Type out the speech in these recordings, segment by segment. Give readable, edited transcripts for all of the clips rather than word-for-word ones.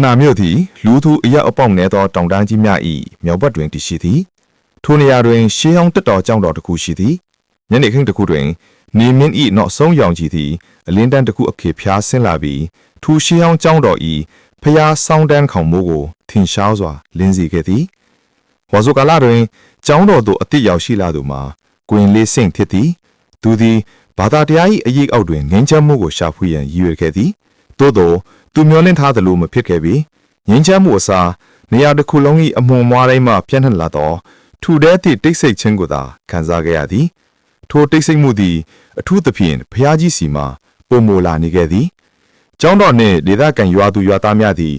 နာမျိုးသည်လူသူအရက်အပေါက်နေသောတောင်တန်းကြီးများ၏မြောက်ဘက်တွင်တည်ရှိသည်ထိုနေရာတွင်ရှေးဟောင်းတက်တော်ကျောင်းတော်တစ်ခုရှိသည်ညနေခင်းတစ်ခုတွင်နေမင်း၏နောက်ဆုံးရောင်ကြီးသည်အလင်းတန်းတစ်ခုအခေဖျားဆင်းလာပြီးထိုရှေးဟောင်းကျောင်းတော်၏ဖျားဆောင်းတန်းခေါင်မိုးကိုထင်ရှားစွာလင်းစေခဲ့သည်ဝါဆိုကာလတွင်ကျောင်းတော်သို့အသစ်ရောက်ရှိလာသူမှာကွင်လေးဆင့်ဖြစ်သည်သူသည်ဘာသာတရား၏အရေးအောက်တွင်ငင်းချမ်းမှုကိုရှာဖွေရန်ရည်ရွယ်ခဲ့သည်သို့သောသူမျှော်လင့်ထားသလိုမဖြစ်ခဲ့ပြီးငင်းချမ်းမှုအစားနေရာတစ်ခုလုံး၏အမွန်မွားတိုင်းမှပြန့်နှံ့လာသောထူတဲ့သည့်တိတ်ဆိတ်ခြင်းကိုသာခံစားခဲ့ရသည်ထိုတိတ်ဆိတ်မှုသည်အထူးသဖြင့်ဘုရားကြီးစီမှပုံမလာနေခဲ့သည်ကျောင်းတော်နှင့်ဒေသခံရွာသူရွာသားများသည်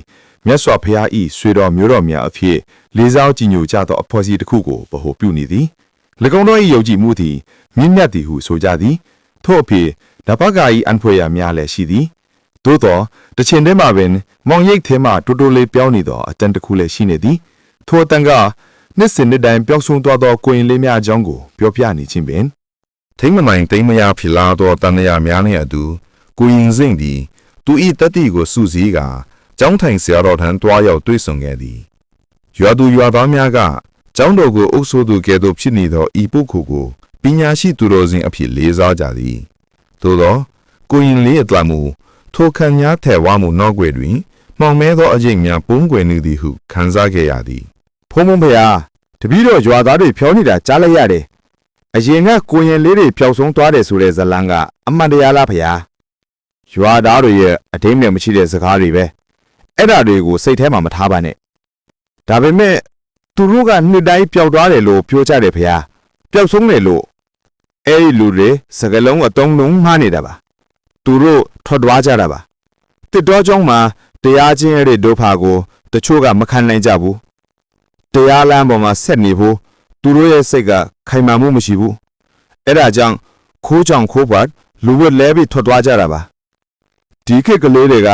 မြတ်စွာဘုရား၏ဆွေတော်မျိုးတော်များအဖြစ်လေးစားကြည်ညိုကြသောအဖွဲ့အစည်းတစ်ခုကိုဗဟိုပြုနေသည်၎င်းတို့၏ယုံကြည်မှုသည်မြင့်မြတ်သည်ဟုဆိုကြသည်ထို့အဖြစ်နဘကာ၏အန်ဖွေရများလည်းရှိသည်သို့သောတချင်တည်းမှာပင်မောင်ရိပ်ထဲမှတိုးတိုးလေးပြောင်းနေသောအတန်တစ်ခုလည်းရှိနေသည်ထိုအတန်ကနှစ်စဉ်နှစ်တိုင်းပျောက်ဆုံးသွားသောကိုရင်လေးများအကြောင်းကိုပြောပြနေခြင်းပင်ထိမ့်မနိုင်တိမ်မရဖြစ်လာသောတန်ရာများနှင့်အတူကိုရင်စိမ့်သည်သူ၏တတိကိုစုစည်းကကျောင်းထိုင်ဆရာတော်ထံတွားရောက်တွေ့ဆုံခဲ့သည်ရွာသူရွာသားများကကျောင်းတော်ကိုအုပ်စိုးသူကဲ့သို့ဖြစ်နေသောဤပုဂ္ဂိုလ်ကိုပညာရှိသူတော်စင်အဖြစ်လေးစားကြသည်သို့သောကိုရင်လေးအတမှုထိုခံများထဲဝါမှုနောက်ွယ်တွင်မှောင်မဲသောအကျင့်များပုံကွယ်နေသည်ဟုခံစားခဲ့ရသည်ဖုံဖုံဖရာတပည့်တော်ရွာသားတွေဖြောနေတာကြားလိုက်ရတယ်အရင်ကကိုရင်လေးတွေပျောက်ဆုံးသွားတယ်ဆိုတဲ့ဇလံကအမှန်တရားလားဖရာရွာသားတွေရဲ့အထိမ့်နဲ့မရှိတဲ့စကားတွေပဲအဲ့ဒါတွေကိုစိတ်ထဲမှာမထားပါနဲ့ဒါပေမဲ့သူတို့ကနှစ်တိုင်းပျောက်သွားတယ်လို့ပြောကြတယ်ဖရာပျောက်ဆုံးတယ်လို့အဲ့ဒီလူတွေစကလုံးအတုံးလုံးမှားနေတာပါသူတို့ထွက်သွားကြတာပါတစ်တော်ကြောင်းမှာတရားချင်းရတဲ့ဒုဖာကိုတချို့ကမခံနိုင်ကြဘူးတရားလမ်းပေါ်မှာဆက်နေဖို့သူတို့ရဲ့စိတ်ကခိုင်မာမှုမရှိဘူးအဲ့ဒါကြောင့်ခိုးကြောင်ခိုးပတ်လူဝက်လဲပြီးထွက်သွားကြတာပါဒီခေတ်ကလေးတွေက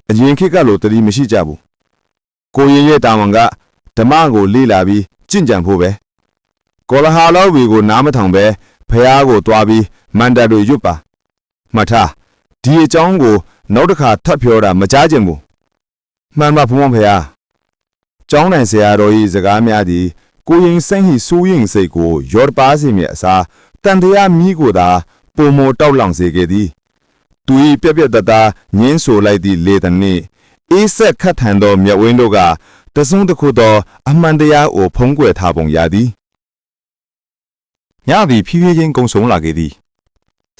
အရင်ခေတ်ကလိုတတိမရှိကြဘူးကိုရင်ရဲ့တာဝန်ကဓမ္မကိုလေ့လာပြီးကျင့်ကြံဖို့ပဲကောလဟာလောဝီကိုနားမထောင်ပဲဖះကိုတွားပြီးမန္တတွေရွတ်ပါမှတ်ထားဒီအကြောင်းကိုနောက်တစ်ခါထပ်ပြောတာမကြားချင်ဘူးမှန်ပါဘုံဖះကျောင်းနိုင်ဆရာတော်ကြီးစကားများသည်ကိုရင်စိတ်ဟိစိုးရင်စိတ်ကိုရောပါစေမြအစားတန်တရားမိကိုသာပုံမတောက်လောင်စေခဲ့သည်သူ၏ပြက်ပြက်တသားညင်းဆိုလိုက်သည့်လေတနှင့်အေးဆက်ခတ်ထန်သောမြတ်ဝင်းတို့ကတစုံတစ်ခုသောအမှန်တရားကိုဖုံးကွယ်ထားပုံရသည်ညသည်ဖြည်းဖြည်းချင်းကုံဆုံးလာခဲ့သည်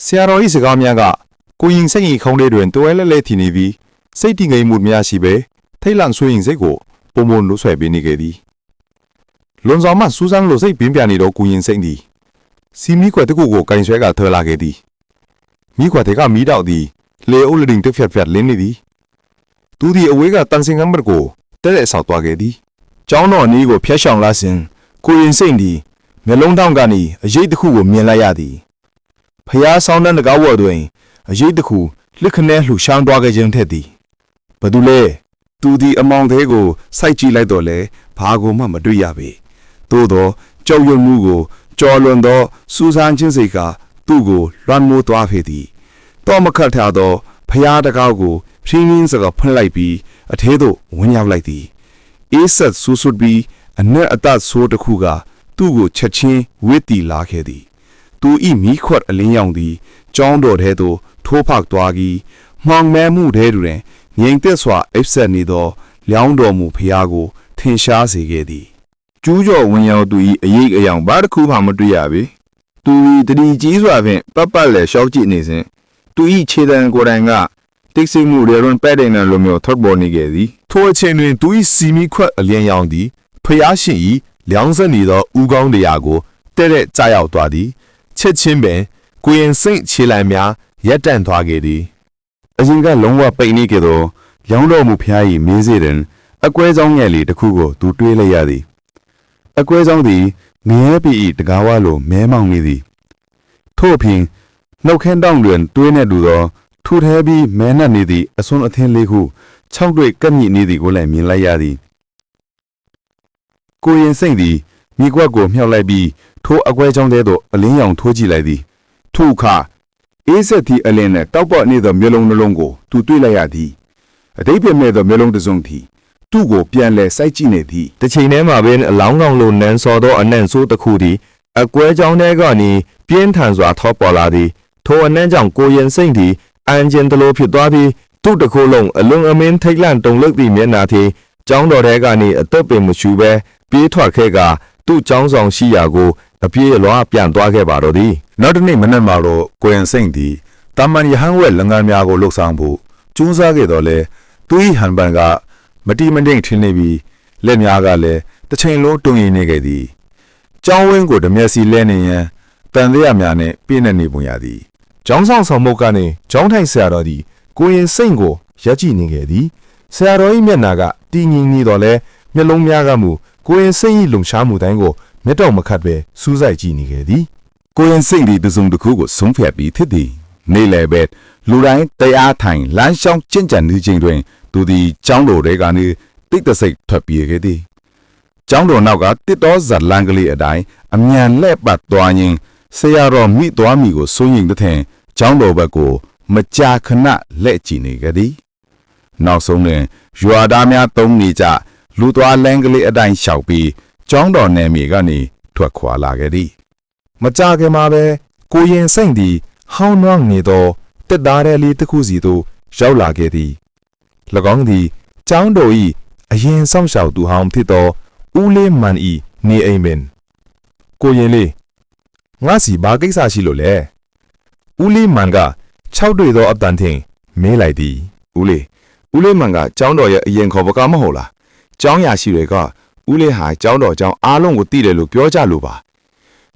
ဆရာတော်၏စကားများကကိုရင်စိတ်၏ခေါင်းလေးတွင်တွဲလဲလဲထီနေပြီးစိတ်တည်ငြိမ်မှုများရှိပဲထိတ်လန့်ဆွေးရင်စိတ်ကိုပုံမလို့ဆွဲပေးနေခဲ့သည်လွန်ဆောင်မှစူးစမ်းလို့စိတ်ပင်းပြနေတော့ကိုရင်စိတ်သည်စီမီခွက်တစ်ခုကိုကင်ဆွဲကထော်လာခဲ့သည်မိခွက်တွေကမီးတောက်သည်လေအုပ်လရင်တစ်ဖြတ်ဖြတ်လင်းနေသည်သူသည်အဝေးကတန်စင်ကံဘတ်ကိုတဲ့တဲ့ဆောက်သွားခဲ့သည်ကျောင်းတော်နီးကိုဖျက်ဆောင်လာစဉ်ကိုရင်စိတ်သည်မျက်လုံးတောင်ကနေအရေးတစ်ခုကိုမြင်လိုက်ရသည်ဖျားဆောင်တဲ့ငကားဝတ်တွင်အရေးတစ်ခုလက်ခနဲလှူရှောင်းသွားခဲ့ခြင်းထက်သည်ဘသူလဲသူသည်အမောင်သေးကိုစိုက်ကြည့်လိုက်တော့လဲဘာကိုမှမတွေ့ရပေသို့သောကြောက်ရွံ့မှုကိုကြော်လွန်သောစူးစမ်းခြင်းစိတ်ကသူ့ကိုလွှမ်းမိုးသွားခဲ့သည်တော့မခတ်ထားသောဖျားတကားကိုဖြင်းဖြင်းစကားဖွင့်လိုက်ပြီးအထဲသို့ဝင်ရောက်လိုက်သည်အေးဆက်ဆူဆွတ်ပြီးအနက်အတဆိုးတစ်ခုကသူ့ကိုချက်ချင်းဝစ်တီလာခဲ့သည်သူဤမိခွက်အလင်းရောင်သည်ကျောင်းတော်ထဲသို့ထိုးဖောက်သွားပြီးမှောင်မဲမှုထဲတွင်ငြိမ်သက်စွာအိပ်ဆက်နေသောလျောင်းတော်မူဖျားကိုထင်ရှားစေခဲ့သည်ကျူးကျော်ဝင်ရောက်သူ၏အရေးအယောင်ဘာတစ်ခုမှမတွေ့ရပေသူ၏တတိကြီးစွာဖြင့်ပတ်ပတ်လည်ရှောက်ကြည့်နေစဉ်သူ၏ခြေတံကိုယ်တိုင်ကတိတ်ဆိတ်မှုတွေတွင်ပဲ့တဲ့နယ်လိုမျိုးထွက်ပေါ်နေခဲ့သည်ထိုအချိန်တွင်သူ၏စီမီခွက်အလင်းရောင်သည်ဖျားရှင်၏လျောင်းဆက်နေသောဥကောင်းတရားကိုတဲ့တဲ့ကြားရောက်သွားသည်ချက်ချင်းပင်ကိုရင်စိတ်ခြေလံများရက်တန့်သွားခဲ့သည်အရင်ကလုံးဝပိတ်နေကြသောရောင်းတော်မူဖျား၏မင်းစေတွင်အကွဲဆောင်ငယ်လေးတစ်ခုကိုသူတွေးလိုက်ရသည်အကွဲဆောင်သည်ငရဲပီ၏တကားဝါလိုမဲမောင်နေသည်ထို့အပြင်နှုတ်ခမ်းတောင်းတွင်တွေးနေတူသောထူထဲပြီးမဲနှက်နေသည့်အစွန်းအသင်းလေးခုခြောက်တွေကပ်မြင့်နေသည်ကိုလည်းမြင်လိုက်ရသည်ကိုရင်စိတ်သည်မိကွက်ကိုမြှောက်လိုက်ပြီးထိုအကွဲကြောင်းထဲသို့အလင်းရောင်ထိုးကြည့်လိုက်သည်ထိုအခါအေးဆက်သည့်အလင်းနဲ့တောက်ပနေသောမျက်လုံးနှလုံးကိုသူတွေ့လိုက်ရသည်အတိတ်ပြမဲ့သောမျက်လုံးတစ်စုံသည် သူ့ကိုပြန်လဲစိုက်ကြည့်နေသည် တစ်ချိန်တည်းမှာပင်အလောင်းကောင်လိုနန်းစောသောအနံ့ဆိုးတစ်ခုသည်အကွဲကြောင်းထဲကနေပြင်းထန်စွာထောပေါ်လာသည်ထိုအနံ့ကြောင့်ကိုရင်စိမ့်သည်အန်ဂျင်တလိုဖြစ်သွားပြီးသူ့တစ်ခုလုံးအလွန်အမင်းထိတ်လန့်တုန်လှုပ်သည့်မျက်နှာသည်ကျောင်းတော်ထဲကနေအသက်ပင်မရှူဘဲပြေးထွက်ခဲ့ကသူ့ကျောင်းဆောင်ရှိရာကိုအပြေးအလွှားပြန်သွားခဲ့ပါတော့သည် နောက်တစ်နေ့မနက်မှာတော့ကိုရင်စိမ့်သည်တာမန်ရဟန်းဝဲလုပ်ငန်းများကိုလှုပ်ဆောင်ဖို့ကျူးစားခဲ့တော့လဲသူ၏ဟန်ပန်ကမတိမတိမ်ထင်းနေပြီးလက်များကလည်းတစ်ချိန်လုံးတုံရင်နေခဲ့သည်ကျောင်းဝင်းကိုဓမျက်စီလဲနေရန်တန်သေးရများနဲ့ပြည့်နေနေပုံရသည် ကျောင်းဆောင်ဆောင်မုတ်ကနေကျောင်းထိုင်ဆရာတော်သည်ကိုရင်စိတ်ကိုရက်ကြည့်နေခဲ့သည်ဆရာတော်၏မျက်နှာကတည်ငြိမ်နေတော့လဲမျက်လုံးများကမူကိုရင်စိတ်၏လုံရှားမှုတိုင်းကိုမျက်တော်မခတ်ပဲစူးစိုက်ကြည့်နေခဲ့သည် ကိုရင်စိတ်ဒီတစုံတစ်ခုကိုဆုံးဖြတ်ပြီးဖြစ်သည်နေလေပဲလူတိုင်းတရားထိုင်လမ်းရှောင်းကျင့်ကြံနေခြင်းတွင်သူသည်ကျောင်းတော်ထဲကနေတိတ်တဆိတ်ထွက်ပြေးခဲ့သည်ကျောင်းတော်နောက်ကတစ်တော်ဇလန်ကလေးအတိုင်းအမြန်လက်ပတ်သွားရင်းဆရာတော်မိသွားမိကိုစိုးရင်တဲ့ကျောင်းတော်ဘက်ကိုမကြာခဏလက်ကြည့်နေကြသည်နောက်ဆုံးတွင်ရွာသားများသုံးနေကြလူသွားလမ်းကလေးအတိုင်းလျှောက်ပြီးကျောင်းတော်နယ်မြေကနေထွက်ခွာလာခဲ့သည် မကြခင်မှာပဲကိုရင်စိတ်သည်ဟောင်းနှောင်းနေသောတက်သားတဲ့လေးတစ်ခုစီသို့ရောက်လာခဲ့သည်၎င်းသည်ကျောင်းတော်၏အရင်ဆောင်ရှောက်သူဟောင်းဖြစ်သောဦးလေးမန်၏နေအိမ်ပင်ကိုရင်လေးငါစီဘာကိစ္စရှိလို့လဲဦးလေးမန်က6တွေ့သောအတန်ထင်မဲလိုက်သည် ဦးလေးမန်ကကျောင်းတော်ရဲ့အရင်ခေါ်ပကားမဟုတ်လားကျောင်းရရှိတွေကဦးလေးဟာကျောင်းတော်ကျောင်းအားလုံးကိုတည်တယ်လို့ပြောကြလို့ပါ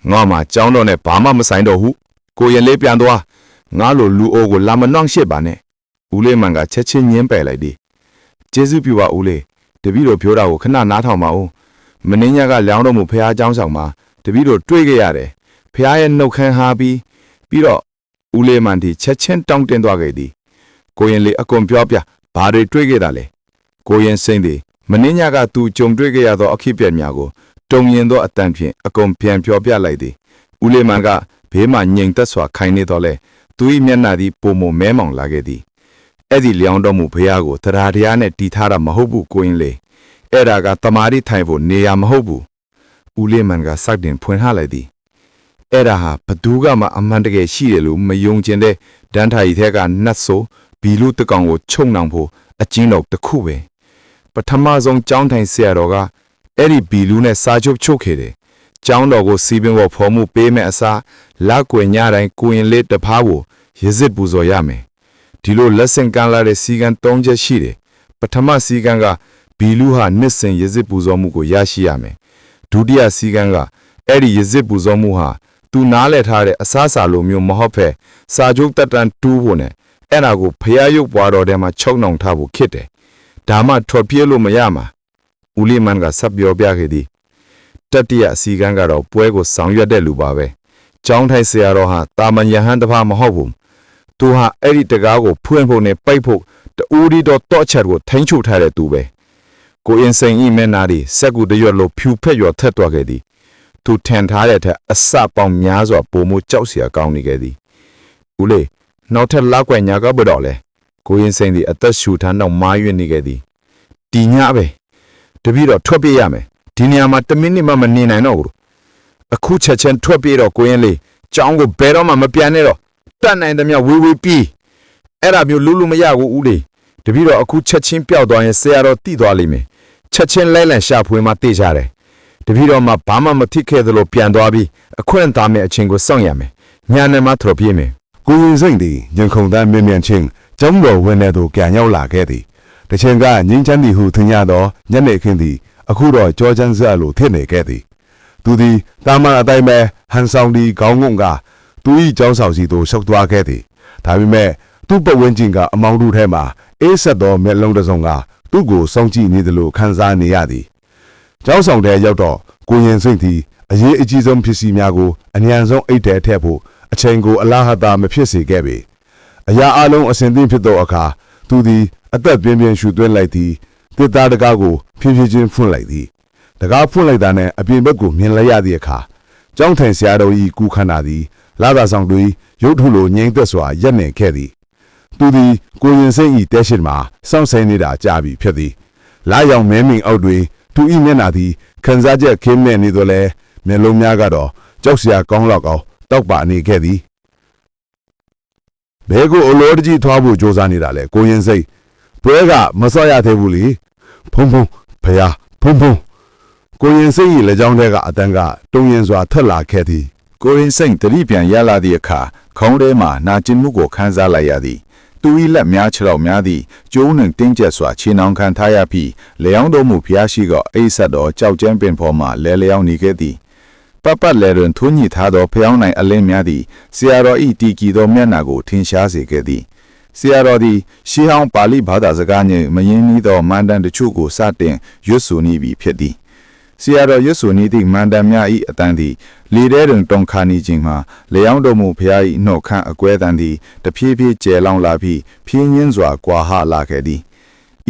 ငါမှကျောင်းတော်နဲ့ဘာမှမဆိုင်တော့ဘူးကိုရင်လေးပြန်သွားငါလိုလူအိုးကိုလာမနှောင့်ရှစ်ပါနဲ့ဦးလေးမန်ကချက်ချင်းညင်းပယ်လိုက်သည်ကျေးဇူးပြုပါဦးလေးတပည့်တော်ပြောတာကိုခဏနားထောင်ပါဦးမင်းညကလျောင်းတော်မူဖះเจ้าဆောင်မှာတပည့်တော်တွေ့ခဲ့ရတယ်ဖះရဲ့နှုတ်ခမ်းဟာပြီးတော့ဦးလေးမန်ဒီချက်ချင်းတောင်းတင်းသွားခဲ့သည်ကိုရင်လေးအကုန်ပြောပြဘာတွေတွေ့ခဲ့တာလဲကိုရင်စိမ့်သည်မင်းညကသူကြုံတွေ့ခဲ့ရသောအခက်ပြက်များကိုတုံရင်သောအတန်ဖြင့်အကုန်ပြန်ပြောပြလိုက်သည်ဦးလေးမန်ကဘေးမှငြိမ်သက်စွာခိုင်နေတော့လဲသူ၏မျက်နှာသည်ပုံမမဲမောင်လာခဲ့သည်အဲ့ဒီလျောင်းတော်မူဖះကိုတရားတရားနဲ့တီထားတာမဟုတ်ဘူးကိုရင်လေးအဲ့ဒါကတမာရီထိုင်ဖို့နေရာမဟုတ်ဘူးဦးလေးမန်ကစတင်ဖွင့်ဟလိုက်သည်အဲ့ဒါဟာဘသူကမှအမှန်တကယ်ရှိတယ်လို့မယုံကျင်တဲ့ဒန်းထာကြီးထဲကနတ်ဆိုးဘီလူတကောင်ကိုချုံနှောင်ဖို့အကျဉ်းတော်တစ်ခုပဲပထမဆုံးကျောင်းထိုင်ဆရာတော်ကအဲ့ဒီဘီလူနဲ့စာချုပ်ချုပ်ခဲ့တယ်ကျောင်းတော်ကိုစီပင်ပေါ်ဖော်မှုပေးမဲ့အစားလက်ကွယ်ညတိုင်းကိုရင်လေးတစ်ဖားကိုရစ်စစ်ပူဇော်ရမယ်ဒီလိုလက်ဆင့်ကမ်းလာတဲ့စီကံ၃ချက်ရှိတယ်ပထမစီကံကဘီလူဟာနှစ်စဉ်ရစ်စစ်ပူဇော်မှုကိုရရှိရမယ်ဒုတိယစီကံကအဲ့ဒီရစ်စစ်ပူဇော်မှုဟာသူနားလည်ထားတဲ့အစားအစာလိုမျိုးမဟုတ်ဖက်စာချုပ်တက်တန်တူးဖို့နဲ့အဲ့ဒါကိုဖျားရုပ်ပွားတော်ထဲမှာချုပ်နှောင်ထားဖို့ဖြစ်တယ်ဒါမှထွက်ပြေးလို့မရမှာဦးလေးမန်ကဆက်ပြောပြခဲ့သည်တတိယအစီကံကတော့ပွဲကိုဆောင်ရွက်တဲ့လူပါပဲကျောင်းထိုင်ဆရာတော်ဟာတာမန်ယဟန်တစ်ပါးမဟုတ်ဘူးသူဟာအဲ့ဒီတကားကိုဖွင့်ဖို့နဲ့ပိတ်ဖို့တူရီတော်တော့ချက်ကိုထိန်းချုပ်ထားတဲ့သူပဲကိုအင်စိန်ဤမဲနာဒီစက်ကူတရွတ်လို့ဖြူဖက်ရွတ်ထက်သွားခဲ့သည်သူထန်ထားတဲ့ထက်အစပေါင်းများစွာပုံမှုကြောက်เสียကောင်းနေခဲ့သည်ဦးလေးနောက်ထပ်လောက်ွယ်ညာကဘတော်လဲကိုရင်စိန်သည်အသက်ရှူထမ်းတော့မာရွနေခဲ့သည်တီညပဲတပည့်တော်ထွက်ပြေးရမယ်ဒီနေရာမှာ1မိနစ်မှမနေနိုင်တော့ဘူးအခုချက်ချင်းထွက်ပြေးတော့ကိုရင်လေးကျောင်းကိုဘယ်တော့မှမပြန်နဲ့တော့တတ်နိုင်သမျှဝေးဝေးပြေးအဲ့ဒါမျိုးလူမရဘူးဦးလေးတပည့်တော်အခုချက်ချင်းပျောက်သွားရင်ဆရာတော်တိသွားလိမ့်မယ်ချက်ချင်းလိုက်လံရှာဖွေမှသိကြတယ်တပည့်တော်မှဘာမှမထိခဲ့သလိုပြန်သွားပြီးအခွင့်သားမဲ့အချင်းကိုစောင့်ရမယ်ညာနဲ့မှထွက်ပြေးမယ် ကိုရင်စိတ်သည်ညံခုန်တမ်းမြင်မြန်ချင်းကျောင်းတော်ဝင်တဲ့သို့ကြံရောက်လာခဲ့သည်တချိန်ကငင်းချမ်းသည်ဟုထင်ရသောညနေခင်းသည်အခုတော့ကြောချမ်းစလိုဖြစ်နေခဲ့သည်သူသည်တာမန်အတိုင်းပဲဟန်ဆောင်သည်ခေါင်းငုံကသူ၏ကျောင်းဆောင်စီသို့ရှောက်သွားခဲ့သည်ဒါပေမဲ့သူ့ပတ်ဝန်းကျင်ကအမောင်တို့ထဲမှအေးဆက်သောမျက်လုံးတစ်စုံကသူ့ကိုစောင့်ကြည့်နေသလိုခံစားနေရသည်ကျောင်းဆောင်ထဲရောက်တော့ကိုရင်စိတ်သည်အရေးအကြီးဆုံးဖြစ်စီများကိုအញ្ញံဆုံးအိတ်ထဲထည့်ဖို့အချိန်ကိုအလားဟတာမဖြစ်စေခဲ့ပေအရာအလုံးအစဉ်သင့်ဖြစ်သောအခါသူသည်အသက်ပြင်းပြင်းရှူသွင်းလိုက်သည်တစ်သားတကားကိုဖြည်းဖြည်းချင်းဖွင့်လိုက်သည်တကားဖွင့်လိုက်တာနဲ့အပြင်ဘက်ကိုမြင်လိုက်ရသည့်အခါကျောင်းထိုင်ဆရာတော်၏ကူခန္ဓာသည်လာသာဆောင်တွေရုပ်ထုလိုငြိမ်သက်စွာရက်နေခဲ့သည်သူသည်ကိုရင်စိတ်၏တဲရှိမှာစောင့်ဆိုင်နေတာကြာပြီဖြစ်သည် လာရောက်မဲမင်အောက်တွေသူဤမျက်နာသည်ခန်းစားချက်ခင်းမဲ့နေတော့လဲမျက်လုံးများကတော့ကြောက်စရာကောင်းတော့ကောင်းတောက်ပါနေခဲ့သည်ဘဲကိုအလောတကြီးထွားဖို့ကြိုးစားနေတာလေကိုရင်စိတ်ပွဲကမစော့ရသေးဘူးလေဖုံဖုံဖယားဖုံဖုံကိုရင်စိတ်ရဲ့လက်ကြောင်းထဲကအတန်းကတုံရင်စွာထွက်လာခဲ့သည် ကိုရင်စိန်တတိပြန်ရလာသည့်အခါခေါင်းထဲမှနာကျင်မှုကိုခန်းစားလိုက်ရသည်သူ၏လက်များခြေထောက်များသည်ကျိုးနှင့်တင်းကျပ်စွာခြေနှောင်ခံထားရပြီးလျောင်းတော်မူဖျားရှိကအိဆတ်တော်ကြောက်ကျန်းပင်ဖော်မှလဲလျောင်းနေခဲ့သည်ပတ်ပတ်လဲတွင်ထွန်းညှိထားသောဖျောင်းနိုင်အလင်းများသည်ဆရာတော်၏တီကီသောမျက်နှာကိုထင်ရှားစေခဲ့သည်ဆရာတော်သည်ရှေးဟောင်းပါဠိဘာသာစကားနှင့်မယင်းနီးသောမန္တန်တချို့ကိုစတင်ရွတ်ဆိုနေပြီဖြစ်သည်ဆရာတော်ရွတ်ဆိုနေသည့်မန္တန်များ၏အတန်းသည်လေထဲတွင်တုန်ခါနေခြင်းမှာလျောင်းတော်မူဖျား၏နှုတ်ခမ်းအကွဲတန်သည်တဖြည်းဖြည်းကျယ်လောင်လာပြီးဖြင်းညင်းစွာကွာဟလာခဲ့သည်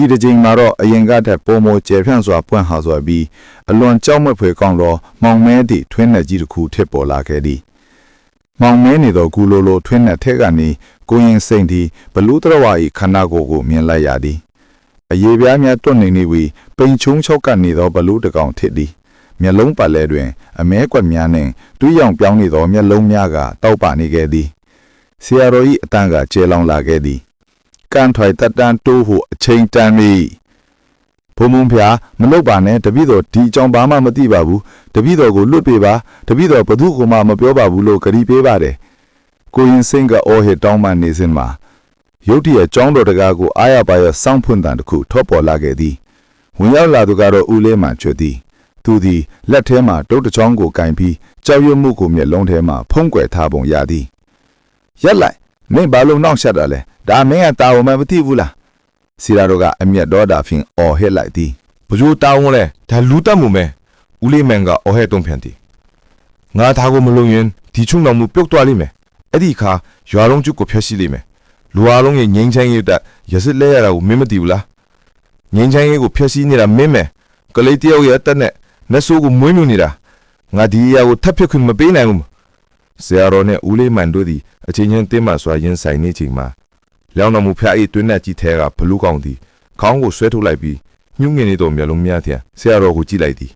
ဤတစ်ချိန်မှာတော့အရင်ကထက်ပုံမကျယ်ဖြန့်စွာပွင့်ဟစွာပြီးအလွန်ကြောက်မက်ဖွယ်ကောင်းသောမောင်မဲသည့်ထွင်းနှက်ကြီးတစ်ခုထစ်ပေါ်လာခဲ့သည်မောင်မဲနေသောကူလိုလိုထွင်းနှက်ထက်ကနေကိုရင်စိန်သည်ဘလူးတော်ဝါ၏ခန္ဓာကိုယ်ကိုမြင်လိုက်ရသည်အယေပြားများတွန့်နေနေပြီးပိန်ချုံချောက်ကနေသောဘလူးတကောင်ထစ်သည်မျက်လုံးပတ်လဲတွင်အမဲကွက်များနှင့်တွေးရောင်ပြောင်းနေသောမျက်လုံးများကတောက်ပနေခဲ့သည်ဆရာတော်၏အတန်းကကျဲလောင်လာခဲ့သည်ကန်ထွိုင်တတန်တိုးဟုအချိန်တန်ပြီဘုံမုံဖျားမလုပ်ပါနဲ့တပည့်တော်ဒီအကြောင်းဘာမှမသိပါဘူးတပည့်တော်ကိုလွတ်ပေးပါတပည့်တော်ဘသူကမှမပြောပါဘူးလို့ကတိပေးပါတယ်ကိုရင်စိန်ကအော်ဟစ်တောင်းပန်နေစဉ်မှာရုတ်တရက်ကျောင်းတော်တကားကိုအားရပါရစောင့်ဖွင့်တန်တစ်ခုထော့ပေါ်လာခဲ့သည်ဝင်ရောက်လာသူကတော့ဦးလေးမှချွတ်သည်သူသည်လက်ထဲမှတုတ်တချောင်းကိုကင်ပြီးကြောက်ရွံ့မှုကိုမျက်လုံးထဲမှဖုံးကွယ်ထားပုံရသည်ရက်လိုက်မင်းဘာလို့နှောင့်ယှက်တာလဲဒါမင်းကတာဝန်မသိဘူးလားစီရာတို့ကအမျက်တော်တာဖြင့်အော်ဟစ်လိုက်သည် ဘဂျိုးတောင်းလဲဒါလူတက်မှုမဲဦးလေးမန်ကအော်ဟဲတုံးပြန်သည်ငါသားကိုမလုံရင်ဒီချုံတော်မူပြုတ်သွားလိမ့်မယ်အဲ့ဒီခါရွာလုံးကျုပ်ကိုဖျက်ဆီးလိမ့်မယ်လူအားလုံးရဲ့ငိမ့်ချမ်းရေးတက်ရစစ်လဲရတာကိုမင်းမသိဘူးလားငိမ့်ချမ်းရေးကိုဖျက်ဆီးနေတာမင်းမယ်ကလေးတယောက်ရဲ့တက်နဲ့နတ်ဆိုးကိုမွေးမြူနေတာငါဒီအရာကိုထပ်ဖြစ်ခွင့်မပေးနိုင်ဘူးဆရာတော်နဲ့ဦးလေးမန်တို့သည်အချင်းချင်းတင်းမှစွာရင်ဆိုင်နေချိန်မှာလျောင်းတော်မူဖျား၏တွင်းနဲ့ကြီးထဲကဘလူးကောင်သည်ခေါင်းကိုဆွဲထုတ်လိုက်ပြီးညှို့ငင်နေသောမျက်လုံးများထင်ဆရာတော်ကိုကြည့်လိုက်သည်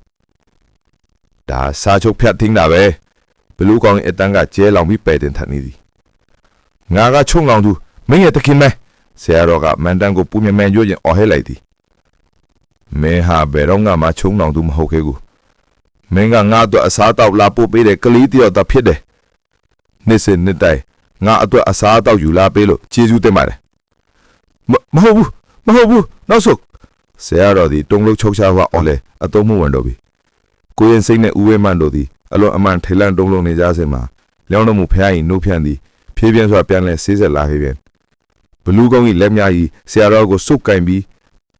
ဒါစာချုပ်ဖြတ်ထင်းတာပဲဘလူးကောင်၏အတန်းကကျဲလောင်ပြီးပယ်တင်ထနေသည်ငါကချုံကောင်သူမင်းရဲ့တခင်မဲဆရာတော်ကမန်တန်ကိုပူမြဲမြဲရွရင်အော်ဟဲလိုက်သည်မင်းဟာဘယ်တော့မှချုံကောင်သူမဟုတ်ခဲ့ဘူးမင်းကငါအတွက်အစားတောက်လာပို့ပေးတဲ့ကလေးတယောက်သာဖြစ်တယ်နေ့စဉ်နေ့တိုင်းငါအတွက်အစားတောက်ယူလာပေးလို့ကျေးဇူးတင်ပါတယ်မဟုတ်ဘူးနောက်ဆုတ်ဆရာတော်ဒီတုံလုံးချုပ်ချပါအော်လေအတုံးမဝင်တော့ပြီကိုရင်စိတ်နဲ့ဦးဝဲမန်တို့သည်အလွန်အမှန်ထိလန့်တုံလုံးနေကြစဉ်မှာလျောင်းတော်မူဖျား၏နှုတ်ဖြန့်သည်ဖြည်းဖြည်းစွာပြန်လဲဆေးဆက်လာခဲ့ပြန်ဘလူးကောင်း၏လက်များ၏ဆရာတော်ကိုစုပ်ကင်ပြီး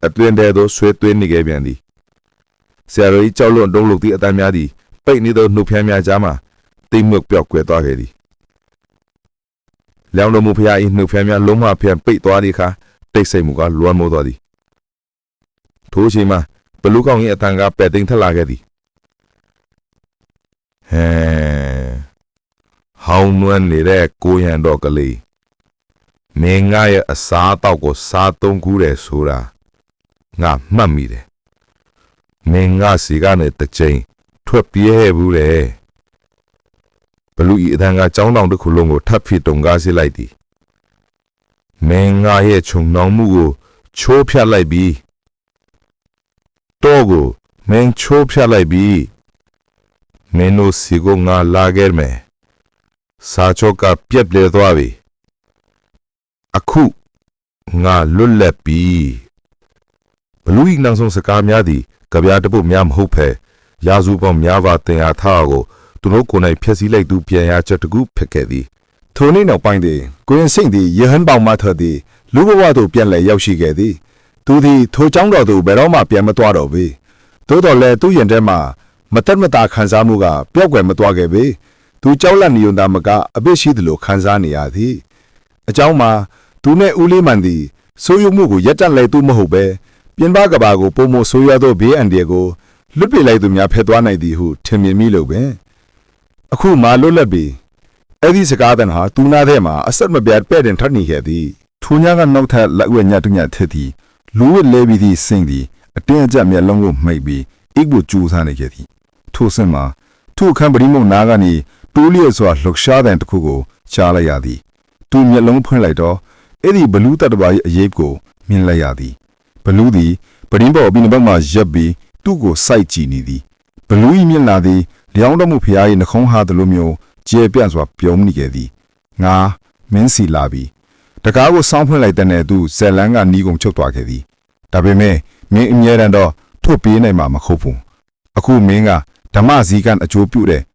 အတွင်တဲသို့ဆွဲသွင်းနေခဲ့ပြန်သည်ဆရာတော်၏ကြောက်လွန်တုံးလုံးသည့်အတန်းများသည်ပိတ်နေသောနှုတ်ဖြန်းများကြားမှတိမ်မြုပ်ပြောက်ကွယ်သွားခဲ့သည်လျောင်းတော်မူဖျား၏နှုတ်ဖြန်းများလုံးဝပြန်ပိတ်သွားသည့်အခါတိတ်ဆိတ်မှုကလွမ်းမိုးသွားသည်ထိုအချိန်မှာဘလူးကောင်၏အတန်ကပဲ့သိမ်းထက်လာခဲ့သည်ဟဲဟောင်းနွမ်းနေတဲ့ကိုရန်တော်ကလေးမင်းငါရဲ့အစားအသောက်ကိုစားသုံးကူးတယ်ဆိုတာငါမှတ်မိတယ်မင်းငါစီကနေတစ်ချိန်ထွက်ပြေးဘူးလေဘလူး၏အတန်ကကြောင်းတောင်တစ်ခုလုံးကိုထပ်ဖြစ်တုံကားစေလိုက်သည်မင်းငါရဲ့ခြုံနှောင်မှုကိုချိုးဖြတ်လိုက်ပြီးတော့ကိုမင်းချိုးဖြတ်လိုက်ပြီးမင်းတို့စီကိုငါလာခဲ့မယ်စာချုပ်ကပြက်လေသွားပြီအခုငါလွတ်လပ်ပြီဘလူး၏နောက်ဆုံးစကားများသည်ကြပြတပုတ်များမဟုတ်ဖဲရာစုပေါင်းများစွာတင်အားထားကိုသူတို့ကိုယ်၌ဖျက်ဆီးလိုက်သူပြန်ရချက်တကူဖြစ်ခဲ့သည်ထိုနေ့နောက်ပိုင်းသည်ကိုရင်စိန်သည်ယဟန်ပေါင်မှထသည်လူဘဝသို့ပြန်လည်ရောက်ရှိခဲ့သည်သူသည်ထိုကျောင်းတော်သို့ဘယ်တော့မှပြန်မသွားတော့ပေသို့တော်လည်းသူ့ရင်ထဲမှမတက်မတာခံစားမှုကပျောက်ကွယ်မသွားခဲ့ပေသူကြောက်လန့်နေုံသာမကအပြစ်ရှိသလိုခံစားနေရသည်အကြောင်းမှာသူနှင့်ဦးလေးမန်သည်ဆိုးရုံမှုကိုရက်တက်လိုက်သူမဟုတ်ပဲပြင်ပကဘာကိုပုံမဆိုးရသောဘေးအန္တရာယ်ကိုလွတ်ပြေးလိုက်သူများဖက်သွားနိုင်သည်ဟုထင်မြင်မိလို့ပဲအခုမှလွတ်လပ်ပြီအဲ့ဒီစကားတန်ဟာသူနာထဲမှာအဆက်မပြတ်ပဲ့တင်ထနေခဲ့သည်ထိုညကနောက်ထပ်လက်ဝဲညတညထက်သည်လူဝစ်လဲပြီးသည့်စင်သည် အတင်းအကျပ်မျက်လုံးကိုမှိတ်ပြီးအိပ်ဖို့ကြိုးစားနေခဲ့သည်ထို့ဆင့်မှာသူ့အခန်းပရိမုံနာကနေတိုးလျက်စွာလှုပ်ရှားတဲ့တစ်ခုကိုကြားလိုက်ရသည်သူမျက်လုံးဖွင့်လိုက်တော့အဲ့ဒီဘလူးတတ္တဝါရဲ့အရေးကိုမြင်လိုက်ရသည်ဘလူးသည်ပရင်းပေါ်ပြီးနှစ်ပတ်မှရပ်ပြီးသူ့ကိုစိုက်ကြည့်နေသည်ဘလူး၏မျက်နှာသည်လျောင်းတော်မူဖျား၏နှခုံးဟာသလိုမျိုးကျေပြန့်စွာပြုံးနေခဲ့သည်ငါမင်းစီလာပြီတကားကိုစောင်းဖွင့်လိုက်တဲ့သူဇက်လန်းကနီးကုန်ချုပ်သွားခဲ့သည်ဒါပေမဲ့မင်းအမြဲတမ်းတော့ထုတ်ပေးနိုင်မှာမဟုတ်ဘူးအခုမင်းကဓမ္မစည်းကံအကျိုးပြုတဲ့